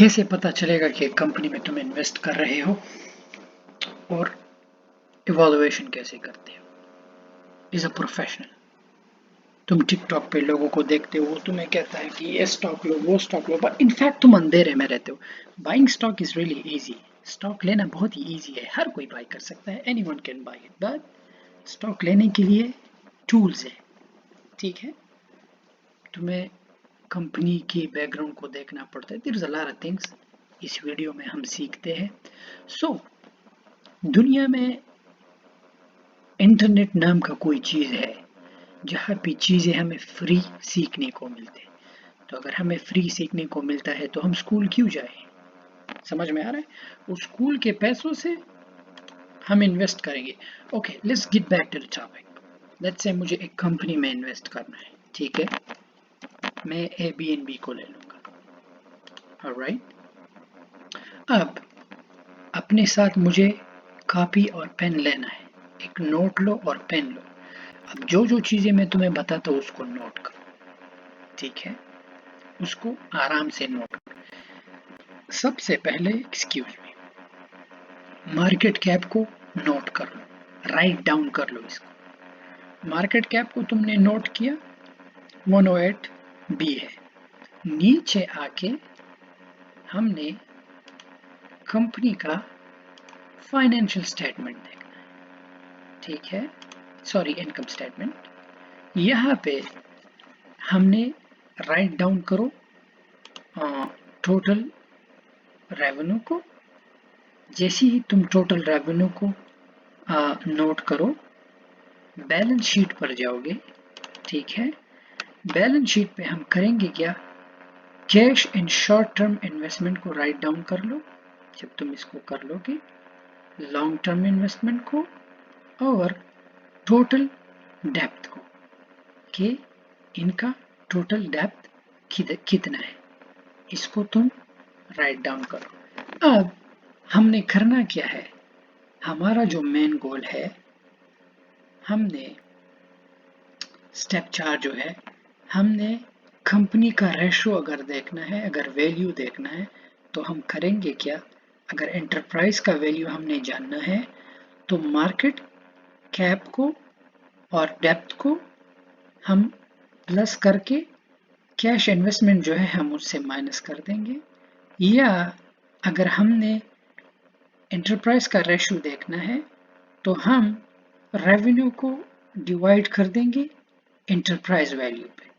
कैसे पता चलेगा कि एक कंपनी में तुम इन्वेस्ट कर रहे हो, और इवैल्यूएशन कैसे करते हो एज अ प्रोफेशनल। तुम टिकटॉक पे लोगों को देखते हो, वो तुम्हें कहता है कि ये स्टॉक लो, वो स्टॉक लो, बट इनफैक्ट तुम अंधेरे में रहते हो। Buying stock is really easy. Stock लेना बहुत ही इजी है, हर कोई बाय कर सकता है, anyone can buy it. But stock लेने के लिए टूल्स है, ठीक है। तुम्हें कंपनी के बैकग्राउंड को देखना पड़ता है। There is a lot of things इस वीडियो में हम सीखते हैं। सो दुनिया में इंटरनेट नाम का कोई चीज़ है जहाँ पे चीज़ें हमें फ्री सीखने को मिलते हैं। तो अगर हमें फ्री सीखने को मिलता है तो हम स्कूल क्यों जाएं? समझ में आ रहा है? उस स्कूल के पैसों से हम इन्वेस्ट करेंगे। Okay, let's get back to the topic. Let's say मुझे एक कंपनी में इन्वेस्ट करना है, ठीक है। मैं Airbnb को ले लूँगा। ऑलराइट, अब अपने साथ मुझे कॉपी और पेन लेना है। एक नोट लो और पेन लो। अब जो जो चीज़ें मैं तुम्हें बताता हूँ उसको नोट करो, ठीक है। उसको आराम से नोट करो। सबसे पहले एक्सक्यूज मी, मार्केट कैप को नोट कर लो, राइट डाउन कर लो इसको। मार्केट कैप को तुमने नोट किया, 108 बी है। नीचे आके हमने कंपनी का फाइनेंशियल स्टेटमेंट देखना है, ठीक है। Sorry, income statement. यहाँ पे हमने राइट डाउन करो टोटल रेवेन्यू को। जैसे ही तुम टोटल रेवेन्यू को नोट करो, बैलेंस शीट पर जाओगे, ठीक है। बैलेंस शीट पे हम करेंगे क्या, cash and short term investment को राइट डाउन कर लो। जब तुम इसको कर लोगे, लॉन्ग टर्म इन्वेस्टमेंट को और टोटल डेप्थ को, कि इनका टोटल डेप्थ कितना है, इसको तुम राइट डाउन करो। अब हमने करना क्या है, हमारा जो मेन गोल है, हमने स्टेप 4 जो है, हमने कंपनी का रेशो अगर देखना है, अगर वैल्यू देखना है, तो हम करेंगे क्या। अगर एंटरप्राइज का वैल्यू हमने जानना है तो मार्केट कैप को और डेप्थ को हम प्लस करके कैश इन्वेस्टमेंट जो है हम उससे माइनस कर देंगे। या अगर हमने एंटरप्राइज का रेशो देखना है तो हम रेवेन्यू को डिवाइड कर देंगे एंटरप्राइज वैल्यू पे।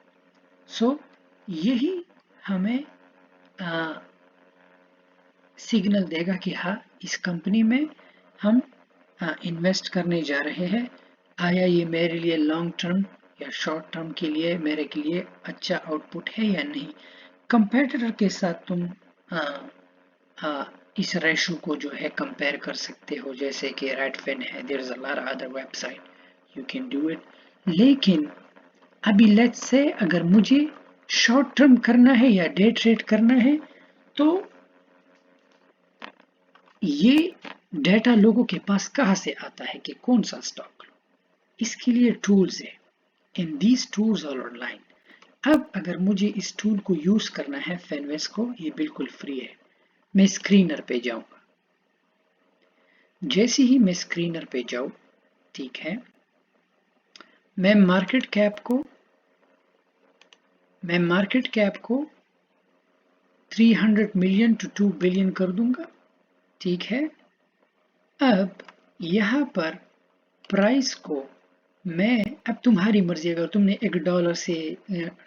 सो यही हमें सिग्नल देगा कि हाँ, इस कंपनी में हम इन्वेस्ट करने जा रहे हैं। आया ये मेरे लिए लॉन्ग टर्म या शॉर्ट टर्म के लिए मेरे के लिए अच्छा आउटपुट है या नहीं। कंपेटिटर के साथ तुम इस रेशो को जो है कंपेयर कर सकते हो, जैसे कि रेडफिन है, there is a lot of other website you can do it. लेकिन अभी लेट्स से अगर मुझे शॉर्ट टर्म करना है या डे ट्रेड करना है, तो ये डेटा लोगों के पास कहाँ से आता है कि कौन सा स्टॉक लो। इसके लिए टूल्स है, in these tools are online. अब अगर मुझे इस टूल को यूज करना है, फिनवेस्ट को, ये बिल्कुल फ्री है। मैं स्क्रीनर पे जाऊंगा। जैसे ही मैं स्क्रीनर पे जाऊं, ठीक है, मैं मार्केट कैप को 300 मिलियन टू 2 बिलियन कर दूंगा, ठीक है। अब यहाँ पर प्राइस को मैं, अब तुम्हारी मर्जी, अगर तुमने $1 से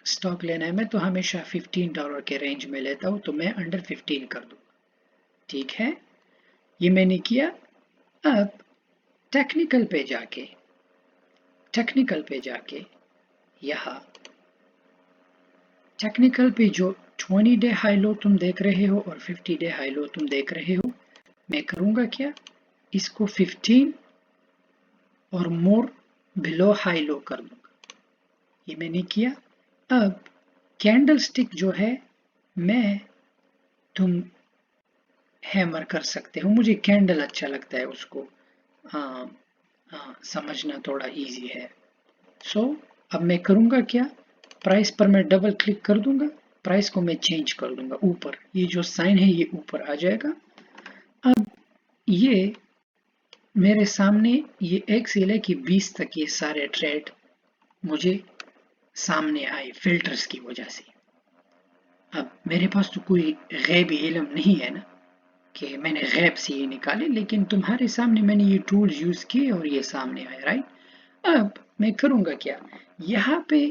स्टॉक लेना है, मैं तो हमेशा $15 के रेंज में लेता हूँ, तो मैं अंडर 15 कर दूंगा, ठीक है। ये मैंने किया। अब टेक्निकल पे जाके यहाँ टेक्निकल पे जो 20 डे हाई लो तुम देख रहे हो और 50 डे हाई लो तुम देख रहे हो, मैं करूँगा क्या, इसको 15 और मोर बिलो हाई लो कर दूंगा। ये मैंने किया। अब कैंडल स्टिक जो है, तुम हैमर कर सकते हो, मुझे कैंडल अच्छा लगता है, उसको समझना थोड़ा इजी है। सो अब मैं करूँगा क्या, प्राइस पर मैं डबल क्लिक कर दूंगा, प्राइस को मैं चेंज कर दूंगा ऊपर, ये जो साइन है ये ऊपर आ जाएगा। अब ये मेरे सामने ये एक से लेके 20 तक ये सारे ट्रेड मुझे सामने आए फिल्टर्स की वजह से। अब मेरे पास तो कोई गैबी इल्म नहीं है ना कि मैंने गैब से ये निकाले, लेकिन तुम्हारे सामने मैंने ये टूल्स यूज किए और ये सामने आए, राइट। अब मैं करूंगा क्या, यहाँ पे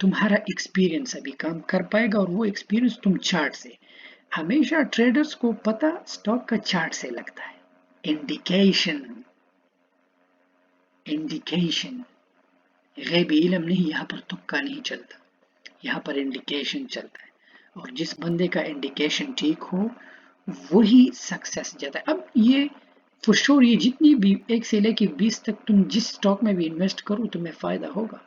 तुम्हारा एक्सपीरियंस अभी काम कर पाएगा, और वो एक्सपीरियंस तुम चार्ट से, हमेशा ट्रेडर्स को पता स्टॉक का चार्ट से लगता है। इंडिकेशन, इंडिकेशन, गैबी इल्म नहीं, यहाँ पर तुक्का नहीं चलता, यहाँ पर इंडिकेशन चलता है, और जिस बंदे का इंडिकेशन ठीक हो वही सक्सेस जाता है। अब ये फॉर श्योर ये जितनी भी 1 से लेके 20 तक तुम जिस स्टॉक में भी इन्वेस्ट करो तुम्हें फायदा होगा,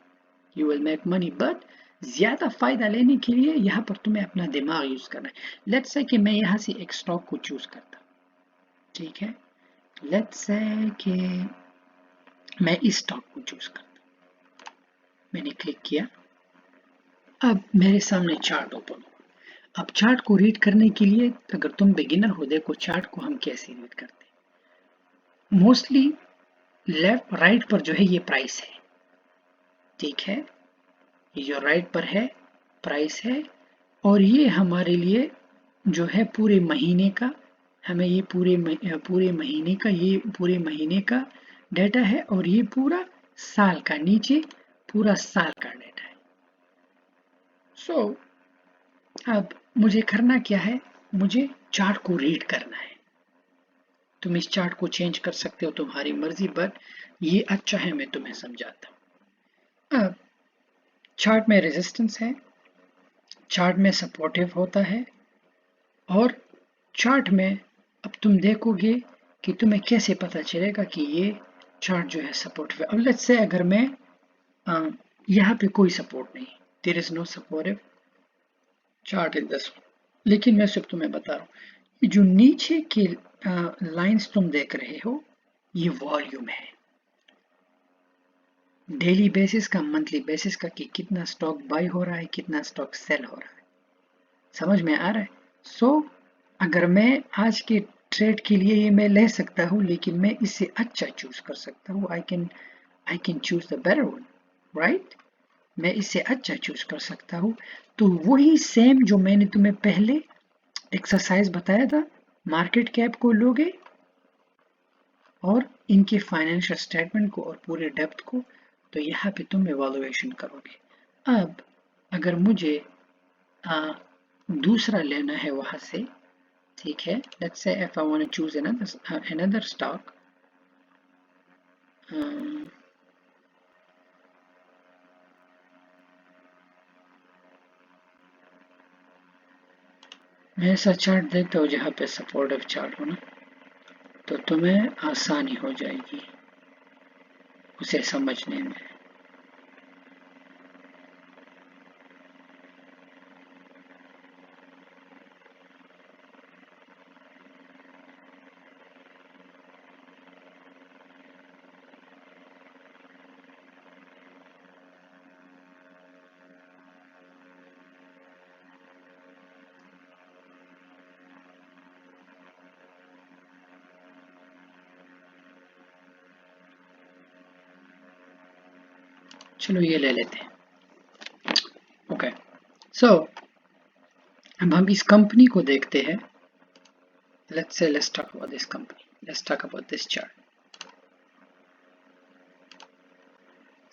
you will make money, but ज्यादा फायदा लेने के लिए यहाँ पर तुम्हें अपना दिमाग यूज करना है। लेट्स से कि मैं यहाँ से एक स्टॉक को चूज करता, ठीक है, लेट्स से कि मैं इस स्टॉक को चूज करता, मैंने क्लिक किया, अब मेरे सामने चार्ट ओपन हो। अब चार्ट को रीड करने के लिए अगर तुम बिगिनर हो, देखो चार्ट को हम कैसे रीड करते हैं। मोस्टली लेफ्ट राइट पर जो है ये प्राइस है, ठीक है, ये जो राइट पर है प्राइस है, और ये हमारे लिए जो है पूरे महीने का, हमें ये पूरे महीने का, ये पूरे महीने का डेटा है, और ये पूरा साल का, नीचे पूरा साल का डेटा है। सो अब मुझे करना क्या है, मुझे चार्ट को रीड करना है। तुम इस चार्ट को चेंज कर सकते हो तुम्हारी मर्जी, बट ये अच्छा है, मैं तुम्हें समझाता हूँ। अब चार्ट में रेजिस्टेंस है, चार्ट में सपोर्टिव होता है, और चार्ट में अब तुम देखोगे कि तुम्हें कैसे पता चलेगा कि ये चार्ट जो है सपोर्टिव है। अब लेट्स से अगर मैं यहाँ पे कोई सपोर्ट नहीं, there is no supportive chart in this, लेकिन मैं सिर्फ तुम्हें बता रहा हूँ, ये जो नीचे के लाइंस तुम देख रहे हो ये वॉल्यूम है, डेली बेसिस का, मंथली बेसिस का, कि कितना स्टॉक बाय हो रहा है, कितना स्टॉक सेल हो रहा है, समझ में आ रहा है। सो अगर मैं आज के ट्रेड के लिए ये मैं ले सकता हूँ, लेकिन मैं इससे अच्छा चूज कर सकता हूँ, I can choose the better one, right, मैं इससे अच्छा चूज कर सकता हूँ। तो वही सेम जो मैंने तुम्हें पहले एक्सरसाइज बताया था, मार्केट कैप को लोगे और इनके फाइनेंशियल स्टेटमेंट को और पूरे डेप्थ को, तो यहाँ पे तुम इवैल्यूएशन करोगे। अब अगर मुझे दूसरा लेना है वहां से, ठीक है, let's say if I want to choose another stock, मैं ऐसा चार्ट देखता हूँ जहाँ पे सपोर्टिव चार्ट हो ना, तो तुम्हें आसानी हो जाएगी उसे समझने में। चलो ये ले लेते हैं, ओके। सो अब हम इस कंपनी को देखते हैं, let's talk about this company, let's talk about this chart।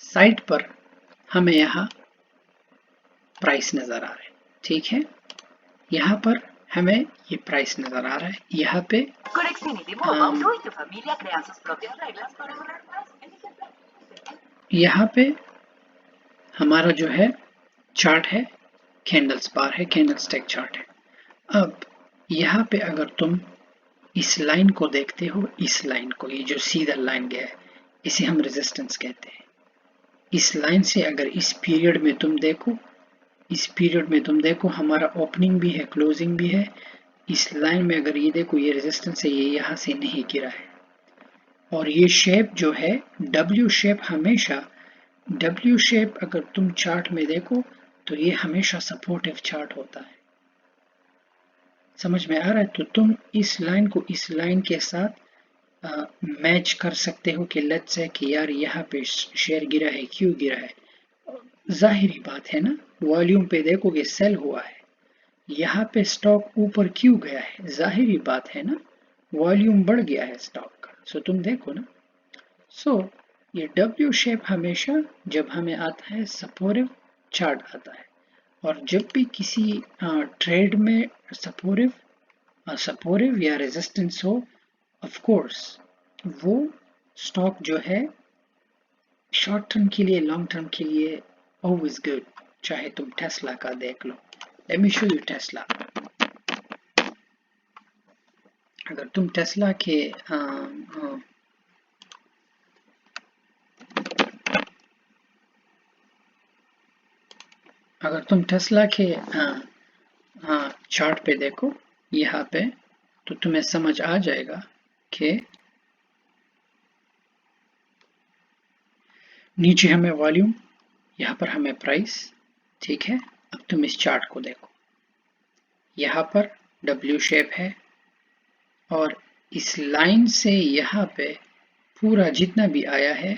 Side पर हमें यहाँ प्राइस नजर आ रहा है, ठीक है, यहाँ पर हमें ये प्राइस नजर आ रहा है, यहाँ पे यहाँ पे हमारा जो है चार्ट है, कैंडल्स बार है, कैंडल स्टिक चार्ट है। अब यहाँ पे अगर तुम इस लाइन को देखते हो, इस लाइन को, ये जो सीधा लाइन गया है, इसे हम रेजिस्टेंस कहते हैं। इस लाइन से अगर इस पीरियड में तुम देखो, इस पीरियड में तुम देखो हमारा ओपनिंग भी है, क्लोजिंग भी है। इस लाइन में अगर ये देखो, ये रेजिस्टेंस है, ये यहाँ से नहीं गिरा है, और ये शेप जो है डब्ल्यू शेप, हमेशा डब्ल्यू शेप अगर तुम चार्ट में देखो तो ये हमेशा सपोर्टिव चार्ट होता है। समझ में आ रहा है? तो तुम इस लाइन को इस लाइन के साथ मैच कर सकते हो कि लेट्स से कि यार यहाँ पे शेयर गिरा है, क्यों गिरा है? जाहिरी बात है ना, वॉल्यूम पे देखोगे सेल हुआ है। यहाँ पे स्टॉक ऊपर क्यों गया है? जाहिरी बात है ना, वॉल्यूम बढ़ गया है स्टॉक का। सो तुम देखो ना, सो ये डब्ल्यू शेप हमेशा जब हमें आता है सपोर्टिव चार्ट आता है, और जब भी किसी ट्रेड में सपोर्टिव या रेजिस्टेंस हो, ऑफ कोर्स वो स्टॉक जो है शॉर्ट टर्म के लिए, लॉन्ग टर्म के लिए ऑलवेज गुड। चाहे तुम टेस्ला का देख लो, let me show you Tesla. अगर तुम टेस्ला के अगर तुम टेस्ला के चार्ट पे देखो यहाँ पे, तो तुम्हें समझ आ जाएगा कि नीचे हमें वॉल्यूम, यहाँ पर हमें प्राइस, ठीक है। अब तुम इस चार्ट को देखो, यहाँ पर डब्ल्यू शेप है और इस लाइन से यहाँ पे पूरा जितना भी आया है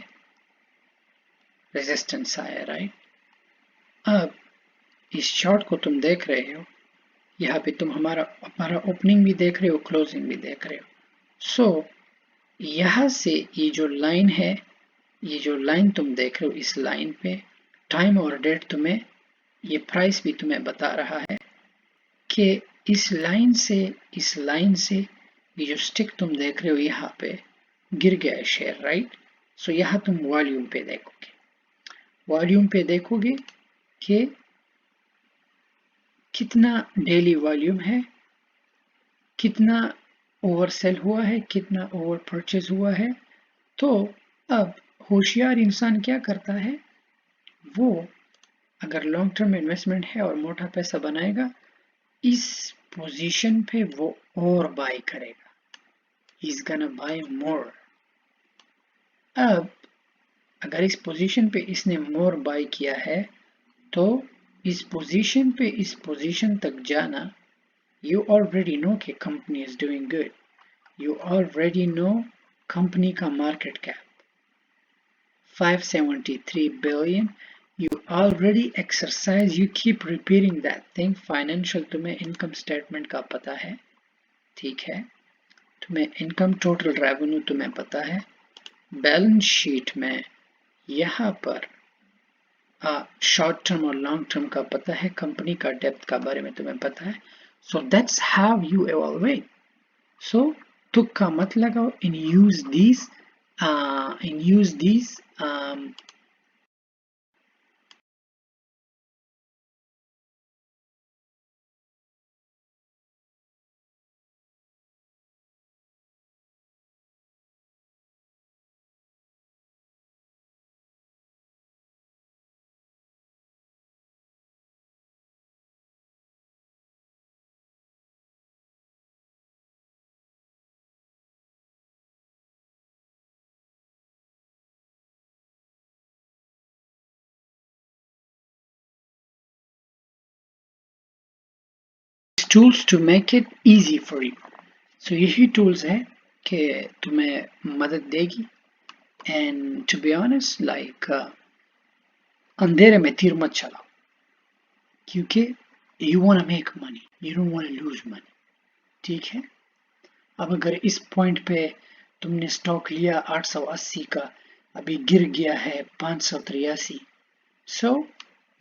रेजिस्टेंस आया, राइट। अब इस चार्ट को तुम देख रहे हो, यहाँ पे तुम हमारा ओपनिंग भी देख रहे हो, क्लोजिंग भी देख रहे हो। सो यहाँ से ये जो लाइन है, ये जो लाइन तुम देख रहे हो, इस लाइन पे टाइम और डेट तुम्हें, ये प्राइस भी तुम्हें बता रहा है कि इस लाइन से ये जो स्टिक तुम देख रहे हो यहाँ पे गिर गया है शेयर, राइट। सो यहाँ तुम वॉल्यूम पे देखोगे कि कितना डेली वॉल्यूम है, कितना ओवर सेल हुआ है, कितना ओवर परचेज हुआ है। तो अब होशियार इंसान क्या करता है, वो अगर लॉन्ग टर्म इन्वेस्टमेंट है और मोटा पैसा बनाएगा, इस पोजीशन पे वो और बाय करेगा, he's gonna buy more। अब अगर इस पोजीशन पे इसने मोर बाय किया है, तो इस पोजीशन तक जाना, you already know कि company is doing good, you already know company का market cap 573 billion, you already exercise, you keep repeating that thing। Financial तुम्हें इनकम स्टेटमेंट का पता है, ठीक है, तुम्हें इनकम टोटल रेवेन्यू तुम्हें पता है, बैलेंस शीट में यहाँ पर शॉर्ट टर्म और लॉन्ग टर्म का पता है, कंपनी का डेप्थ का बारे में तुम्हें पता है। So that's how you evolved. So तुक्का मत लगाओ, in use these tools to make it easy for you। So यही tools है कि तुम्हें मदद देगी। And to be honest, like अंधेरे में तीर मत चलाओ, क्योंकि you wanna make money, you don't wanna lose money, ठीक है। अब अगर इस पॉइंट पे तुमने स्टॉक लिया 880 का, अभी गिर गया है 583, so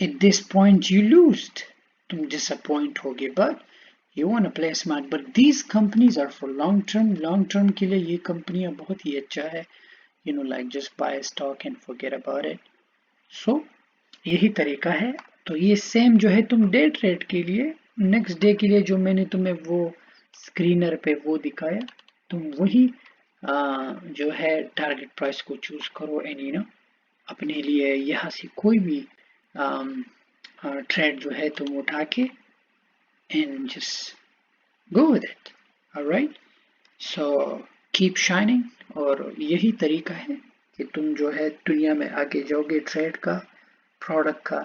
at this point you lost, तुम disappoint होगे, but you want to play smart। but these companies are for long term के लिए ये कंपनियां बहुत ही अच्छा है, you know, like just buy a stock and forget about it। so यही तरीका है। तो ये सेम जो है तुम डे ट्रेड के लिए, नेक्स्ट डे के लिए जो मैंने तुम्हें वो स्क्रीनर पे वो दिखाया, तुम वही जो है टारगेट प्राइस को चूज करो, एंड यू नो अपने लिए यहाँ से कोई भी ट्रेड जो है तुम उठा के and just go with it। alright, so keep shining। और यही तरीका है कि तुम जो है दुनिया में आगे जाओगे ट्रेड का, प्रोडक्ट का